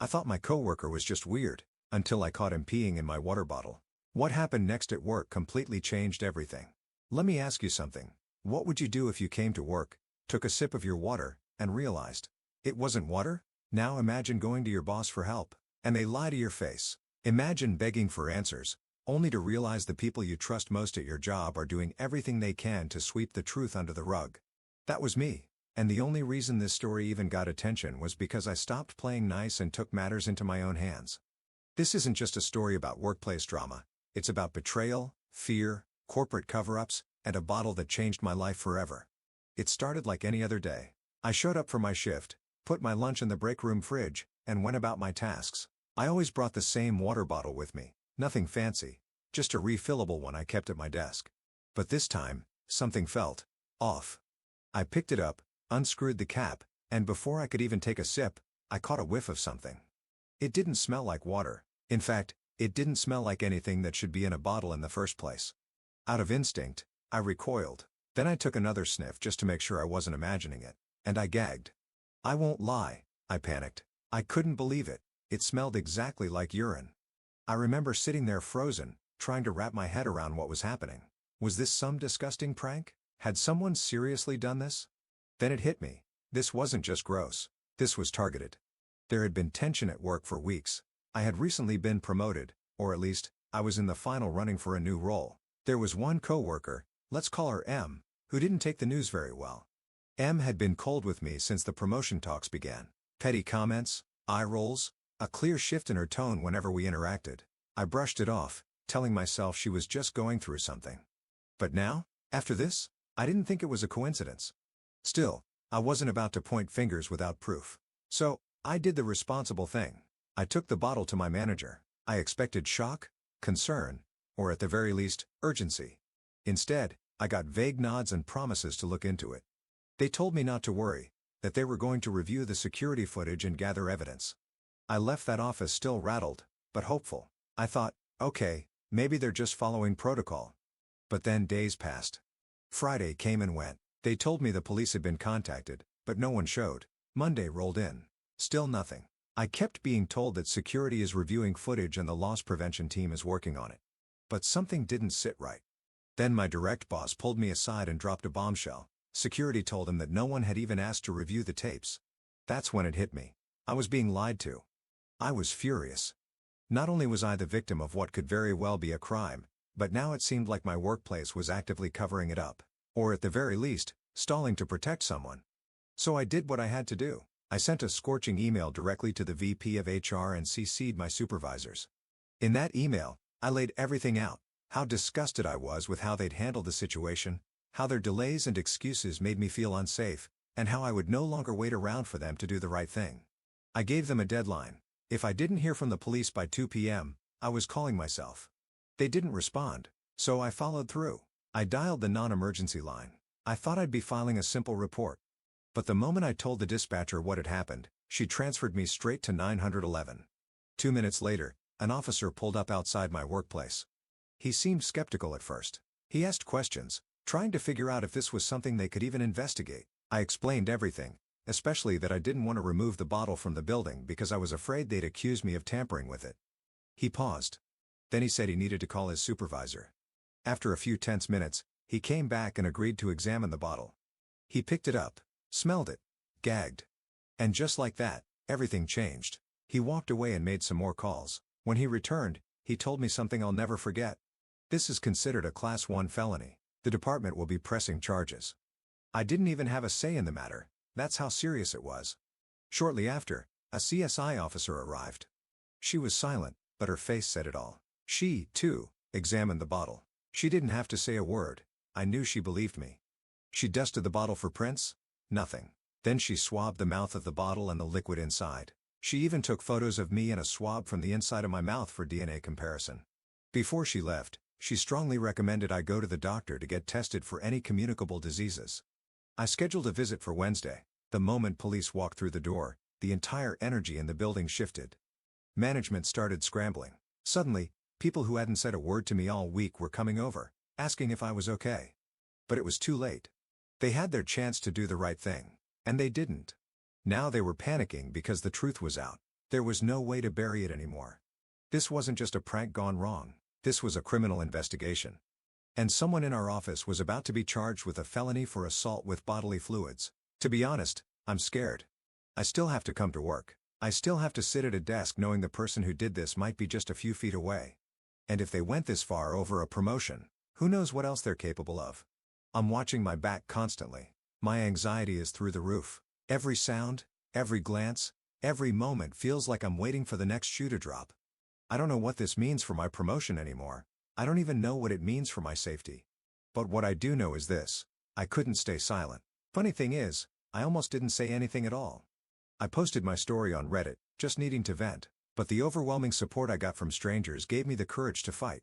I thought my coworker was just weird, until I caught him peeing in my water bottle. What happened next at work completely changed everything. Let me ask you something. What would you do if you came to work, took a sip of your water, and realized it wasn't water? Now imagine going to your boss for help, and they lie to your face. Imagine begging for answers, only to realize the people you trust most at your job are doing everything they can to sweep the truth under the rug. That was me, and the only reason this story even got attention was because I stopped playing nice and took matters into my own hands. This isn't just a story about workplace drama, it's about betrayal, fear, corporate cover-ups, and a bottle that changed my life forever. It started like any other day. I showed up for my shift, put my lunch in the break room fridge, and went about my tasks. I always brought the same water bottle with me, nothing fancy, just a refillable one I kept at my desk. But this time, something felt off. I picked it up, unscrewed the cap, and before I could even take a sip, I caught a whiff of something. It didn't smell like water. In fact, it didn't smell like anything that should be in a bottle in the first place. Out of instinct, I recoiled. Then I took another sniff just to make sure I wasn't imagining it, and I gagged. I won't lie, I panicked. I couldn't believe it. It smelled exactly like urine. I remember sitting there frozen, trying to wrap my head around what was happening. Was this some disgusting prank? Had someone seriously done this? Then it hit me. This wasn't just gross. This was targeted. There had been tension at work for weeks. I had recently been promoted, or at least, I was in the final running for a new role. There was one coworker, let's call her M, who didn't take the news very well. M had been cold with me since the promotion talks began. Petty comments, eye rolls, a clear shift in her tone whenever we interacted. I brushed it off, telling myself she was just going through something. But now, after this, I didn't think it was a coincidence. Still, I wasn't about to point fingers without proof. So, I did the responsible thing. I took the bottle to my manager. I expected shock, concern, or at the very least, urgency. Instead, I got vague nods and promises to look into it. They told me not to worry, that they were going to review the security footage and gather evidence. I left that office still rattled, but hopeful. I thought, okay, maybe they're just following protocol. But then days passed. Friday came and went. They told me the police had been contacted, but no one showed. Monday rolled in. Still nothing. I kept being told that security is reviewing footage and the loss prevention team is working on it. But something didn't sit right. Then my direct boss pulled me aside and dropped a bombshell. Security told him that no one had even asked to review the tapes. That's when it hit me. I was being lied to. I was furious. Not only was I the victim of what could very well be a crime, but now it seemed like my workplace was actively covering it up. Or at the very least, stalling to protect someone. So I did what I had to do. I sent a scorching email directly to the VP of HR and CC'd my supervisors. In that email, I laid everything out, how disgusted I was with how they'd handled the situation, how their delays and excuses made me feel unsafe, and how I would no longer wait around for them to do the right thing. I gave them a deadline. If I didn't hear from the police by 2 p.m., I was calling myself. They didn't respond, so I followed through. I dialed the non-emergency line. I thought I'd be filing a simple report. But the moment I told the dispatcher what had happened, she transferred me straight to 911. 2 minutes later, an officer pulled up outside my workplace. He seemed skeptical at first. He asked questions, trying to figure out if this was something they could even investigate. I explained everything, especially that I didn't want to remove the bottle from the building because I was afraid they'd accuse me of tampering with it. He paused. Then he said he needed to call his supervisor. After a few tense minutes, he came back and agreed to examine the bottle. He picked it up, smelled it, gagged. And just like that, everything changed. He walked away and made some more calls. When he returned, he told me something I'll never forget. This is considered a Class 1 felony. The department will be pressing charges. I didn't even have a say in the matter. That's how serious it was. Shortly after, a CSI officer arrived. She was silent, but her face said it all. She, too, examined the bottle. She didn't have to say a word. I knew she believed me. She dusted the bottle for prints. Nothing. Then she swabbed the mouth of the bottle and the liquid inside. She even took photos of me and a swab from the inside of my mouth for DNA comparison. Before she left, she strongly recommended I go to the doctor to get tested for any communicable diseases. I scheduled a visit for Wednesday. The moment police walked through the door, the entire energy in the building shifted. Management started scrambling. Suddenly, people who hadn't said a word to me all week were coming over, asking if I was okay. But it was too late. They had their chance to do the right thing, and they didn't. Now they were panicking because the truth was out. There was no way to bury it anymore. This wasn't just a prank gone wrong. This was a criminal investigation. And someone in our office was about to be charged with a felony for assault with bodily fluids. To be honest, I'm scared. I still have to come to work. I still have to sit at a desk knowing the person who did this might be just a few feet away. And if they went this far over a promotion, who knows what else they're capable of? I'm watching my back constantly. My anxiety is through the roof. Every sound, every glance, every moment feels like I'm waiting for the next shoe to drop. I don't know what this means for my promotion anymore. I don't even know what it means for my safety. But what I do know is this: I couldn't stay silent. Funny thing is, I almost didn't say anything at all. I posted my story on Reddit, just needing to vent, but the overwhelming support I got from strangers gave me the courage to fight.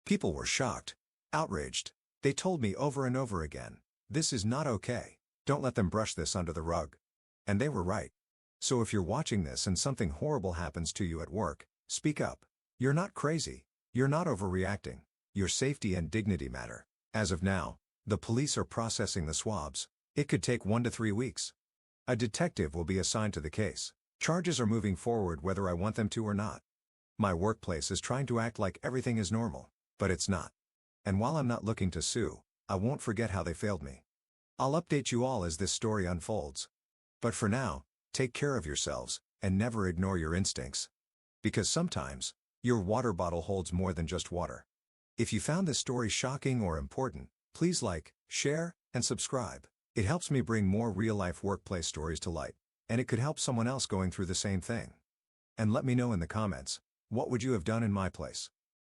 People were shocked, outraged. They told me over and over again, "This is not okay. Don't let them brush this under the rug." And they were right. So if you're watching this and something horrible happens to you at work, speak up. You're not crazy. You're not overreacting. Your safety and dignity matter. As of now, the police are processing the swabs. It could take 1 to 3 weeks. A detective will be assigned to the case. Charges are moving forward whether I want them to or not. My workplace is trying to act like everything is normal, but it's not. And while I'm not looking to sue, I won't forget how they failed me. I'll update you all as this story unfolds. But for now, take care of yourselves, and never ignore your instincts. Because sometimes, your water bottle holds more than just water. If you found this story shocking or important, please like, share, and subscribe. It helps me bring more real-life workplace stories to light, and it could help someone else going through the same thing. And let me know in the comments, what would you have done in my place?